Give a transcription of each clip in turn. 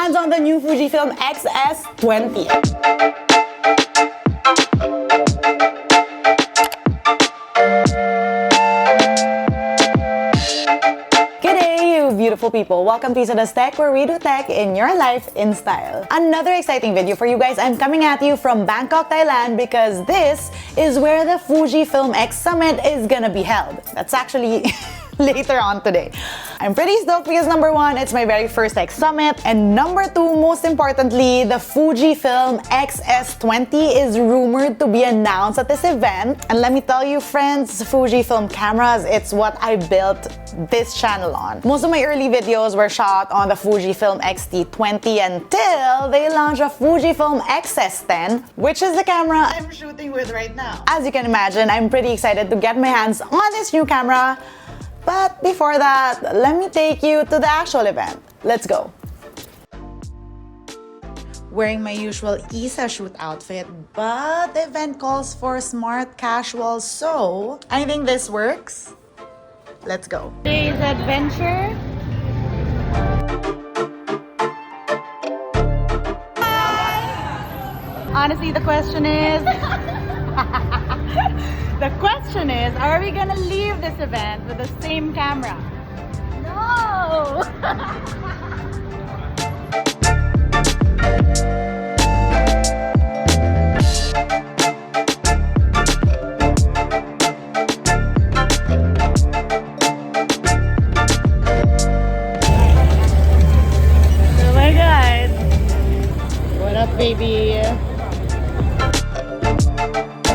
hands on the new Fujifilm XS20. Beautiful people, welcome to LAZADA's Tech, where we do tech in your life in style. Another exciting video for you guys. I'm coming at you from Bangkok, Thailand, because this is where the Fujifilm X-Summit is gonna be held. That's actually later on today. I'm pretty stoked because number one, it's my very first X-Summit, and number two, most importantly, the Fujifilm XS20 is rumored to be announced at this event. And let me tell you friends, Fujifilm cameras, it's what I built this channel on. Most of my early videos were shot on the Fujifilm X-T20 until they launched a Fujifilm XS10, which is the camera I'm shooting with right now. As you can imagine, I'm pretty excited to get my hands on this new camera. But before that, let me take you to the actual event. Let's go. Wearing my usual Isa shoot outfit, but the event calls for smart casual, so I think this works. Let's go. Today's adventure. Hi! Honestly, the question is... The question is, are we gonna leave this event with the same camera? No! Oh my God! What up, baby?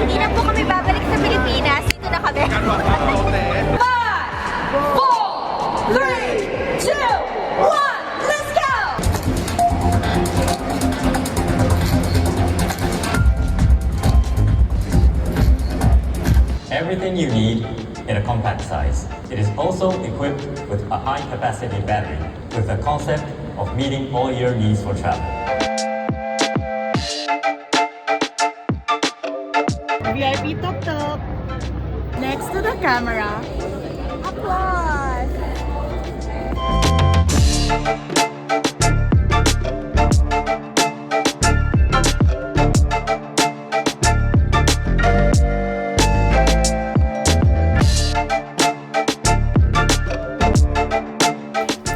Hindi na po kami babalik sa Pilipinas. Dito na kami. 5, 4, 3, 2, 1, let's go! Everything you need in a compact size. It is also equipped with a high-capacity battery with the concept of meeting all your needs for travel. VIP tuk-tuk next to the camera. Applause!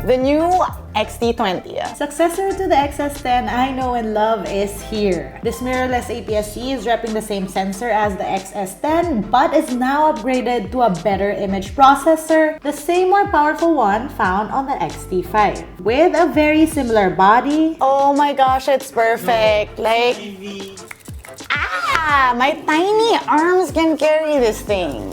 The new X-T20. Successor to the XS10 I know and love is here. This mirrorless APS-C is repping the same sensor as the XS10 but is now upgraded to a better image processor, the same more powerful one found on the X-T5. With a very similar body. Oh my gosh, it's perfect. Like, my tiny arms can carry this thing.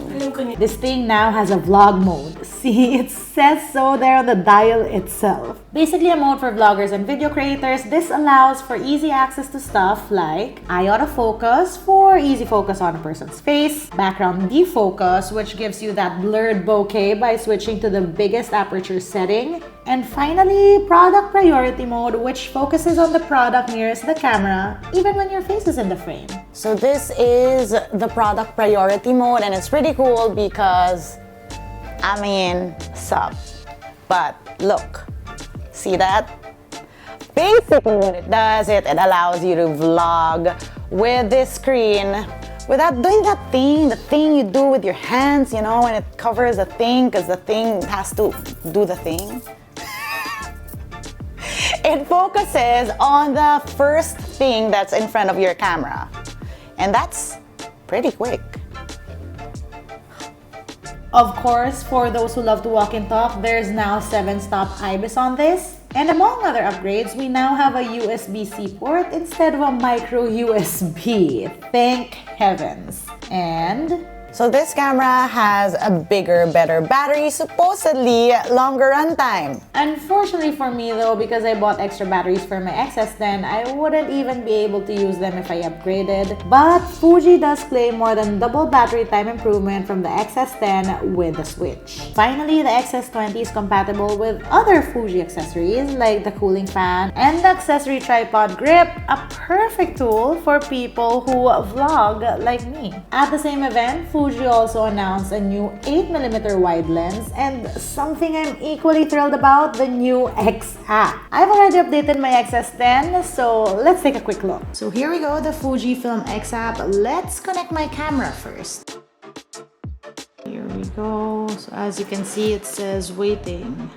This thing now has a vlog mode. See, it says so there on the dial itself. Basically a mode for vloggers and video creators. This allows for easy access to stuff like eye autofocus for easy focus on a person's face, background defocus, which gives you that blurred bokeh by switching to the biggest aperture setting, and finally, product priority mode, which focuses on the product nearest the camera, even when your face is in the frame. So this is the product priority mode, and it's pretty cool because, I mean, sup. But look, see that? Basically what it does, it allows you to vlog with this screen without doing that thing, the thing you do with your hands, you know, when it covers the thing because the thing has to do the thing. It focuses on the first thing that's in front of your camera. And that's pretty quick. Of course, for those who love to walk and talk, there's now 7-stop IBIS on this. And among other upgrades, we now have a USB-C port instead of a micro USB. Thank heavens. And so this camera has a bigger, better battery, supposedly longer runtime. Unfortunately for me though, because I bought extra batteries for my XS10, I wouldn't even be able to use them if I upgraded. But Fuji does claim more than double battery time improvement from the XS10 with the switch. Finally, the XS20 is compatible with other Fuji accessories like the cooling fan and the accessory tripod grip, a perfect tool for people who vlog like me. At the same event, Fuji Fuji also announced a new 8mm wide lens and something I'm equally thrilled about, the new X app. I've already updated my XS10, so let's take a quick look. So here we go, the Fujifilm X app. Let's connect my camera first. Here we go. So as you can see, it says waiting.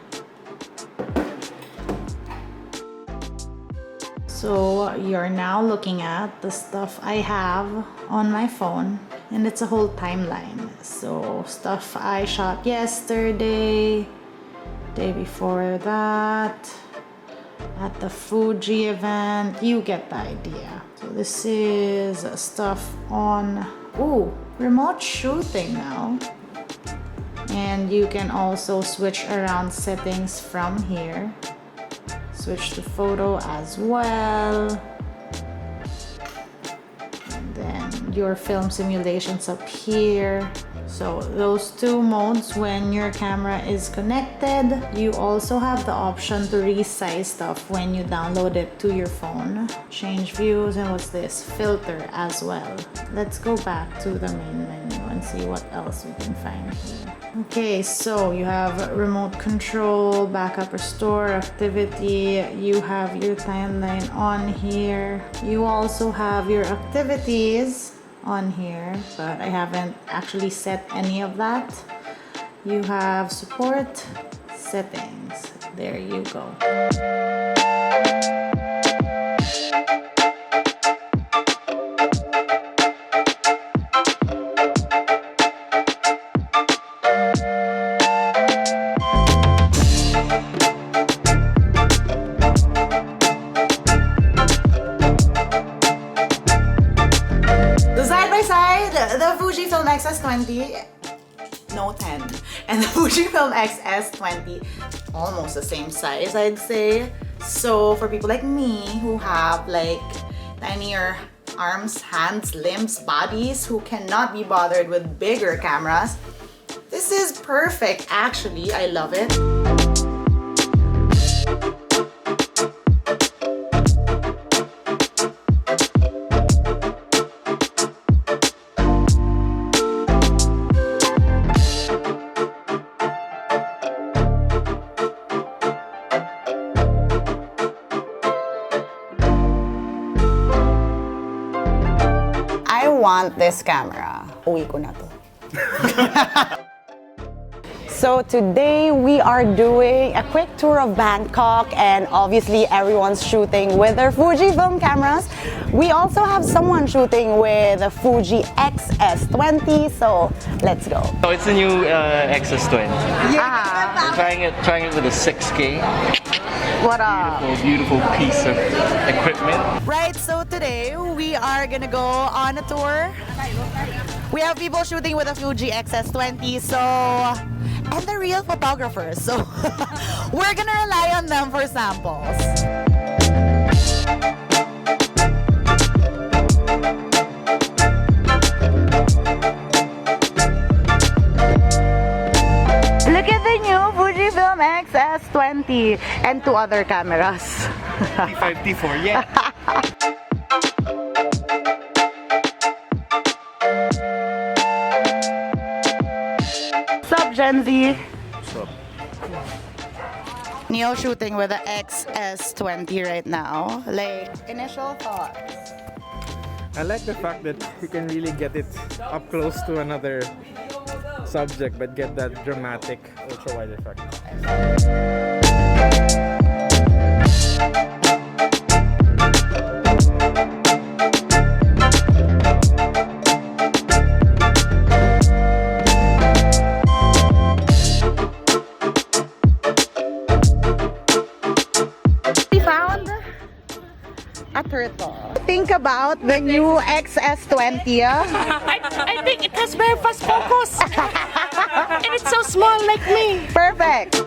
So you're now looking at the stuff I have on my phone, and it's a whole timeline. So stuff I shot yesterday, day before that, at the Fuji event, you get the idea. So this is stuff on, remote shooting now. And you can also switch around settings from here. Switch to photo as well. And then your film simulations up here. So those two modes when your camera is connected. You also have the option to resize stuff when you download it to your phone. Change views, and what's this? Filter as well. Let's go back to the main menu and see what else we can find here. Okay, so you have remote control, backup, restore, activity. You have your timeline on here. You also have your activities on here, but I haven't actually set any of that. You have support, settings. There you go. The Fujifilm XS20, no 10, and the Fujifilm XS20, almost the same size, I'd say. So for people like me who have like tinier arms, hands, limbs, bodies, who cannot be bothered with bigger cameras, this is perfect. Actually, I love it. I want this camera. Uwi ko na to. So today we are doing a quick tour of Bangkok, and obviously everyone's shooting with their Fujifilm cameras. We also have someone shooting with a Fuji XS20, so let's go. So it's the new XS20. Yeah. We're trying it with a 6K. What up? Beautiful piece of equipment. Right, so today we are gonna go on a tour. We have people shooting with a Fuji XS20, and they're real photographers, so we're gonna rely on them for samples. Look at the new Fujifilm XS20 and two other cameras. T5, T4, yeah. Sup, Gen Z? What's up? Neo shooting with the XS20 right now. Like, initial thoughts? I like the fact that you can really get it up close to another subject but get that dramatic ultra wide effect. We found a turtle. Think about the new XS20. I think it has very fast focus. And it's so small like me. Perfect.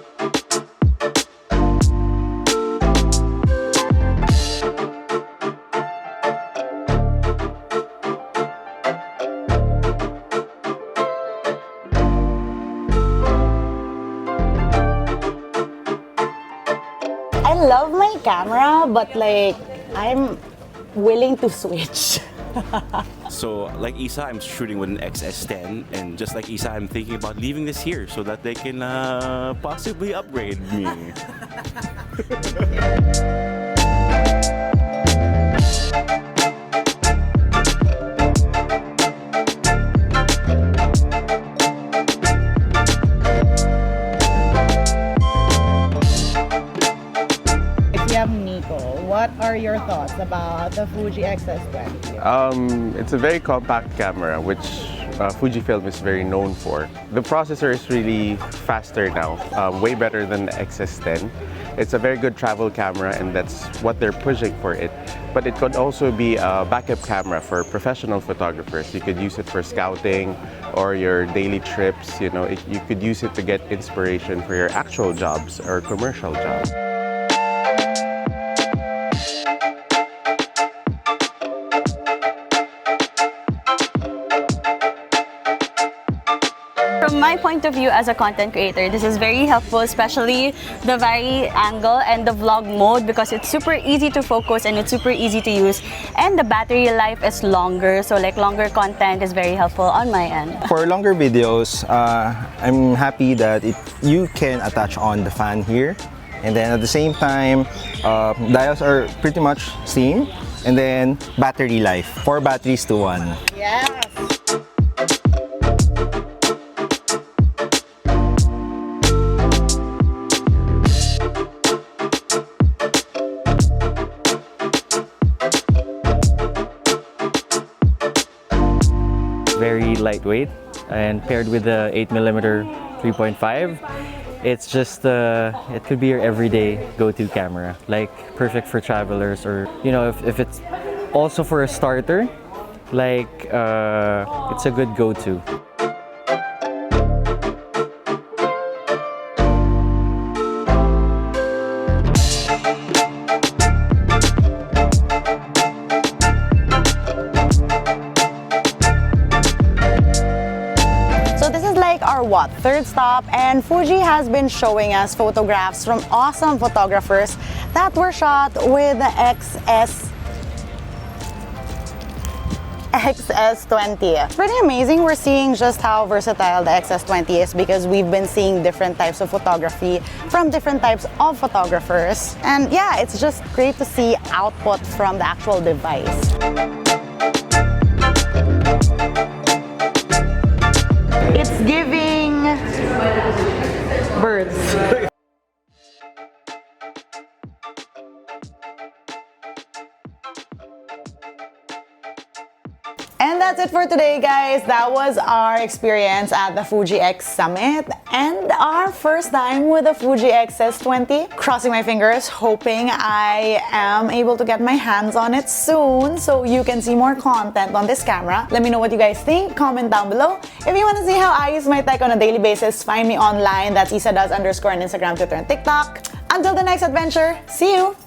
I love my camera, but like I'm willing to switch. So like Isa, I'm shooting with an XS10, and just like Isa, I'm thinking about leaving this here so that they can possibly upgrade me. What are your thoughts about the Fuji XS20? It's a very compact camera, which Fujifilm is very known for. The processor is really faster now, way better than the XS10. It's a very good travel camera, and that's what they're pushing for it. But it could also be a backup camera for professional photographers. You could use it for scouting or your daily trips. You know, you could use it to get inspiration for your actual jobs or commercial jobs. From my point of view as a content creator, this is very helpful, especially the vari angle and the vlog mode, because it's super easy to focus and it's super easy to use, and the battery life is longer, so like longer content is very helpful on my end. For longer videos, I'm happy that you can attach on the fan here, and then at the same time, dials are pretty much same, and then battery life, 4 batteries to 1. Yes! Very lightweight, and paired with the 8mm 3.5, it's just it could be your everyday go-to camera, like perfect for travelers, or you know, if it's also for a starter, like it's a good go-to. Our third stop, and Fuji has been showing us photographs from awesome photographers that were shot with the XS20. Pretty amazing. We're seeing just how versatile the XS20 is, because we've been seeing different types of photography from different types of photographers, and yeah, it's just great to see output from the actual device. It's giving birds. And that's it for today, guys. That was our experience at the Fuji X-Summit and our first time with the Fuji XS20. Crossing my fingers, hoping I am able to get my hands on it soon so you can see more content on this camera. Let me know what you guys think. Comment down below. If you want to see how I use my tech on a daily basis, find me online. That's isadoes_ on Instagram, Twitter, and TikTok. Until the next adventure, see you!